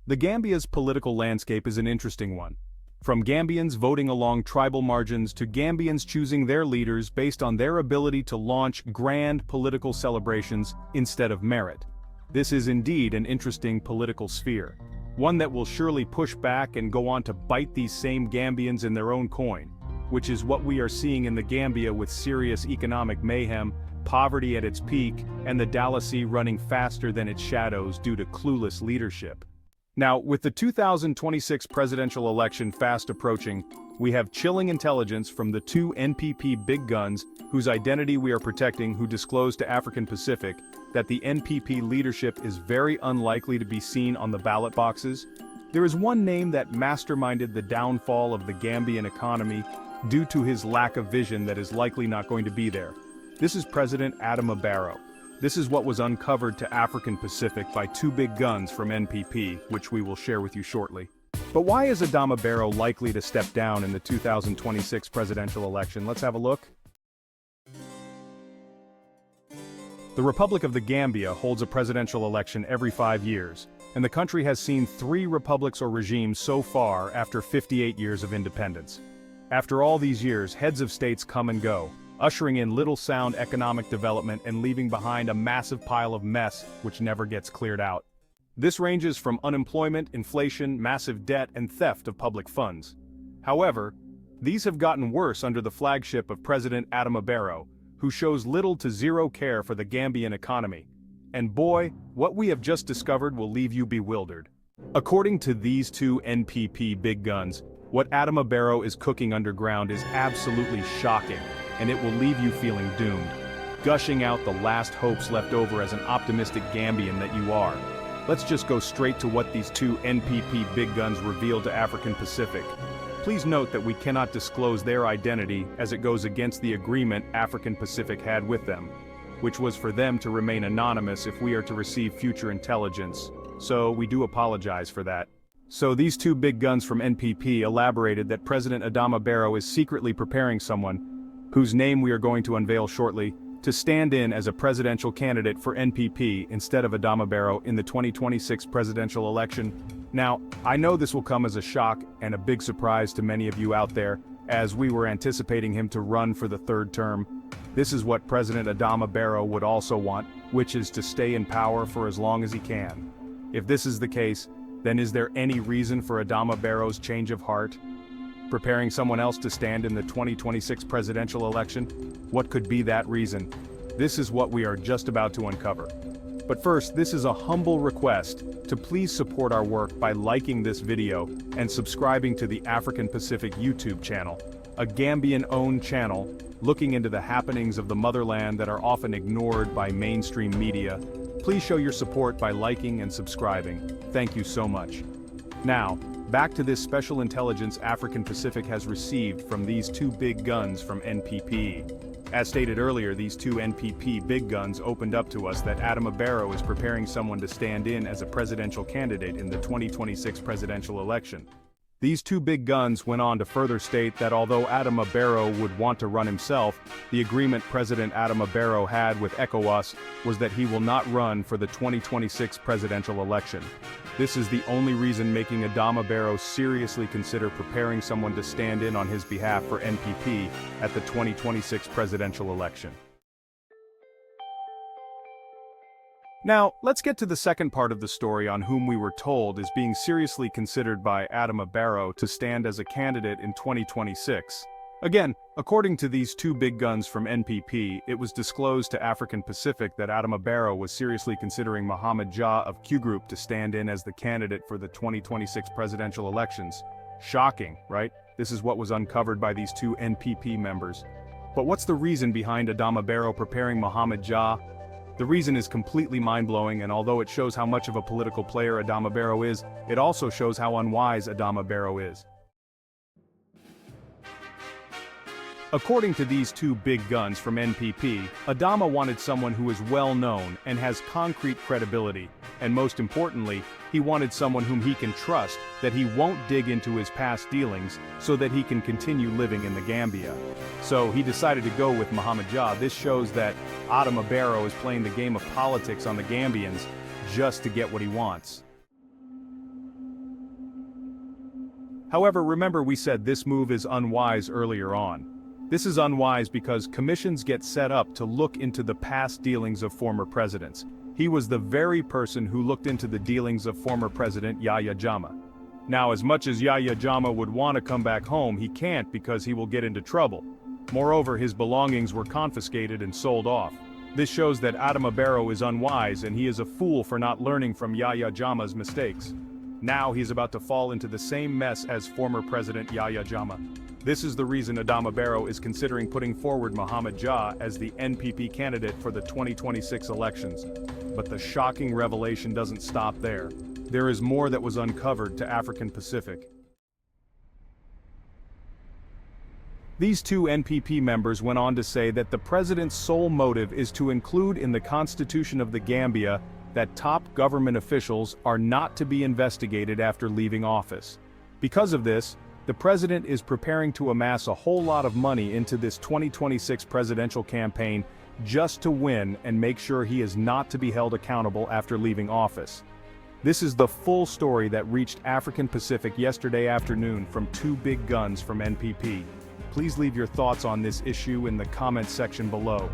The Gambia's political landscape is an interesting one. From Gambians voting along tribal margins to Gambians choosing their leaders based on their ability to launch grand political celebrations instead of merit. This is indeed an interesting political sphere. One that will surely push back and go on to bite these same Gambians in their own coin, which is what we are seeing in the Gambia with serious economic mayhem, poverty at its peak, and the Dalasi running faster than its shadows due to clueless leadership. Now, with the 2026 presidential election fast approaching, we have chilling intelligence from the two NPP big guns whose identity we are protecting, who disclosed to African Pacific that the NPP leadership is very unlikely to be seen on the ballot boxes. There is one name that masterminded the downfall of the Gambian economy due to his lack of vision that is likely not going to be there. This is President Adama Barrow. This is what was uncovered to African Pacific by two big guns from NPP, which we will share with you shortly. But why is Adama Barrow likely to step down in the 2026 presidential election? Let's have a look. The Republic of the Gambia holds a presidential election every 5 years, and the country has seen 3 republics or regimes so far after 58 years of independence. After all these years, heads of states come and go, ushering in little sound economic development and leaving behind a massive pile of mess which never gets cleared out. This ranges from unemployment, inflation, massive debt, and theft of public funds. However, these have gotten worse under the flagship of President Adama Barrow, who shows little to zero care for the Gambian economy. And boy, what we have just discovered will leave you bewildered. According to these two NPP big guns, what Adama Barrow is cooking underground is absolutely shocking, and it will leave you feeling doomed, gushing out the last hopes left over as an optimistic Gambian that you are. Let's just go straight to what these two NPP big guns revealed to African Pacific. Please note that we cannot disclose their identity as it goes against the agreement African Pacific had with them, which was for them to remain anonymous if we are to receive future intelligence, so we do apologize for that. So these two big guns from NPP elaborated that President Adama Barrow is secretly preparing someone, whose name we are going to unveil shortly, to stand in as a presidential candidate for NPP instead of Adama Barrow in the 2026 presidential election. Now, I know this will come as a shock and a big surprise to many of you out there, as we were anticipating him to run for the 3rd term. This is what President Adama Barrow would also want, which is to stay in power for as long as he can. If this is the case, then is there any reason for Adama Barrow's change of heart? Preparing someone else to stand in the 2026 presidential election? What could be that reason? This is what we are just about to uncover. But first, this is a humble request to please support our work by liking this video and subscribing to the African Pacific YouTube channel, a Gambian-owned channel looking into the happenings of the motherland that are often ignored by mainstream media. Please show your support by liking and subscribing. Thank you so much. Now, back to this special intelligence African Pacific has received from these two big guns from NPP. As stated earlier, these two NPP big guns opened up to us that Adama Barrow is preparing someone to stand in as a presidential candidate in the 2026 presidential election. These two big guns went on to further state that although Adama Barrow would want to run himself, the agreement President Adama Barrow had with ECOWAS was that he will not run for the 2026 presidential election. This is the only reason making Adama Barrow seriously consider preparing someone to stand in on his behalf for NPP at the 2026 presidential election. Now, let's get to the second part of the story on whom we were told is being seriously considered by Adama Barrow to stand as a candidate in 2026. Again, according to these two big guns from NPP, it was disclosed to African Pacific that Adama Barrow was seriously considering Mohamed Jah of Q Group to stand in as the candidate for the 2026 presidential elections. Shocking, right? This is what was uncovered by these two NPP members. But what's the reason behind Adama Barrow preparing Mohamed Jah? The reason is completely mind-blowing, and although it shows how much of a political player Adama Barrow is, it also shows how unwise Adama Barrow is. According to these two big guns from NPP, Adama wanted someone who is well-known and has concrete credibility, and most importantly, he wanted someone whom he can trust, that he won't dig into his past dealings, so that he can continue living in the Gambia. So he decided to go with Mohamed Jah. This shows that Adama Barrow is playing the game of politics on the Gambians just to get what he wants. However, remember we said this move is unwise earlier on. This is unwise because commissions get set up to look into the past dealings of former presidents. He was the very person who looked into the dealings of former President Yahya Jammeh. Now, as much as Yahya Jammeh would want to come back home, he can't because he will get into trouble. Moreover, his belongings were confiscated and sold off. This shows that Adama Barrow is unwise and he is a fool for not learning from Yahya Jammeh's mistakes. Now he's about to fall into the same mess as former President Yahya Jammeh. This is the reason Adama Barrow is considering putting forward Mohamed Jah as the NPP candidate for the 2026 elections. But the shocking revelation doesn't stop there. There is more that was uncovered to African Pacific. These two NPP members went on to say that the president's sole motive is to include in the Constitution of the Gambia that top government officials are not to be investigated after leaving office. Because of this, the president is preparing to amass a whole lot of money into this 2026 presidential campaign just to win and make sure he is not to be held accountable after leaving office. This is the full story that reached African Pacific yesterday afternoon from two big guns from NPP. Please leave your thoughts on this issue in the comments section below.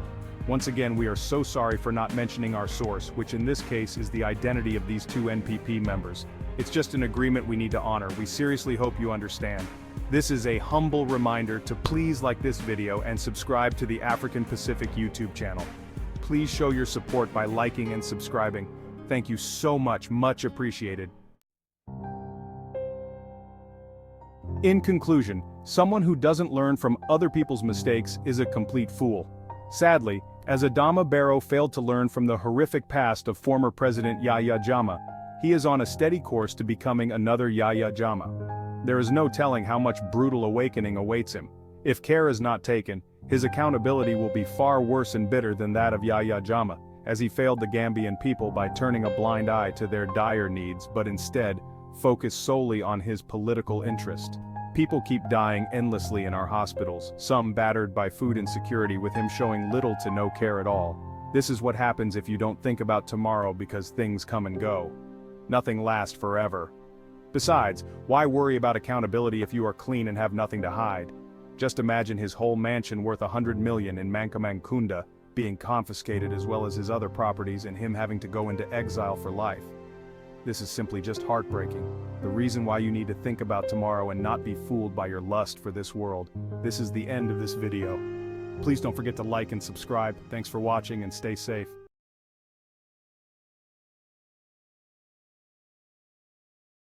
Once again, we are so sorry for not mentioning our source, which in this case is the identity of these two NPP members. It's just an agreement we need to honor. We seriously hope you understand. This is a humble reminder to please like this video and subscribe to the African Pacific YouTube channel. Please show your support by liking and subscribing. Thank you so much, much appreciated. In conclusion, someone who doesn't learn from other people's mistakes is a complete fool. Sadly, as Adama Barrow failed to learn from the horrific past of former President Yahya Jammeh, he is on a steady course to becoming another Yahya Jammeh. There is no telling how much brutal awakening awaits him. If care is not taken, his accountability will be far worse and bitter than that of Yahya Jammeh, as he failed the Gambian people by turning a blind eye to their dire needs but instead focused solely on his political interest. People keep dying endlessly in our hospitals, some battered by food insecurity with him showing little to no care at all. This is what happens if you don't think about tomorrow because things come and go. Nothing lasts forever. Besides, why worry about accountability if you are clean and have nothing to hide? Just imagine his whole mansion worth $100 million in Mankamangkunda being confiscated as well as his other properties and him having to go into exile for life. This is simply just heartbreaking. The reason why you need to think about tomorrow and not be fooled by your lust for this world. This is the end of this video. Please don't forget to like and subscribe. Thanks for watching and stay safe.